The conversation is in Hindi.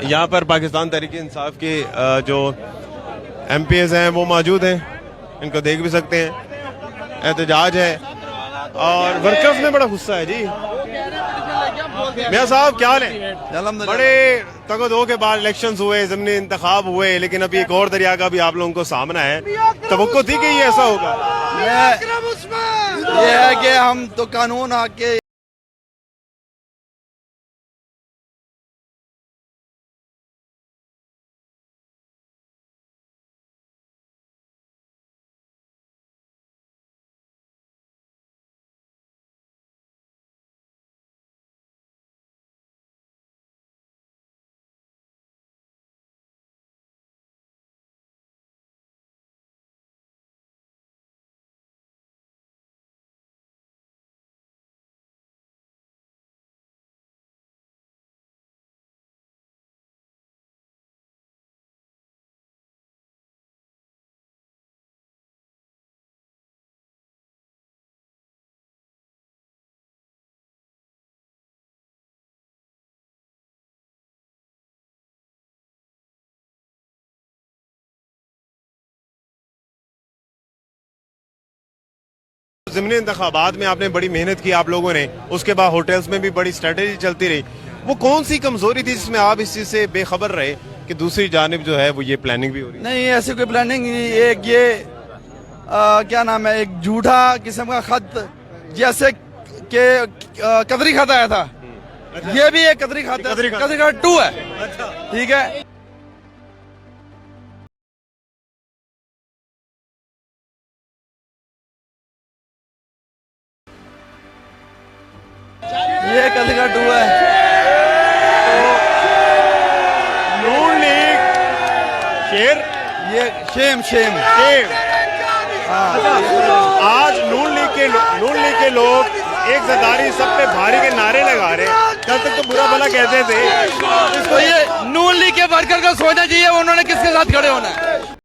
यहाँ पर पाकिस्तान तहरीक इंसाफ के जो MPs हैं वो मौजूद हैं, इनको देख भी सकते हैं। एहतजाज है और वर्कर्स में बड़ा गुस्सा है जी। मियां साहब क्या हाल है? बड़े तगदो के बाद इलेक्शंस हुए, ज़मीनी इंतखाब हुए, लेकिन अभी एक और दरिया का भी आप लोगों को सामना है। तवक्को थी कि ये ऐसा होगा? ये है कि हम तो कानून आके ज़मीनी इंतखाबात में आपने बड़ी मेहनत की आप लोगों ने, उसके बाद होटल्स में भी बड़ी स्ट्रेटेजी चलती रही। वो कौन सी कमजोरी थी जिसमें आप इस चीज से बेखबर रहे कि दूसरी जानिब जो है वो ये प्लानिंग भी हो रही है? नहीं, ऐसी कोई प्लानिंग नहीं। एक ये क्या नाम है, एक झूठा किस्म का खत, जैसे कि कदरी खत आया था। ये भी एक कदरी खत, कदरी खत 2 है। ठीक है, ये कदरी खत 2 है। नून लीग शेर, ये शेम शेम शेर। आज नून लीग के लोग एक जरदारी सब पे भारी के नारे लगा रहे हैं। कल तक तो बुरा भला कहते थे। तो ये नून लीग के वर्कर को सोचना चाहिए उन्होंने किसके साथ खड़े होना है।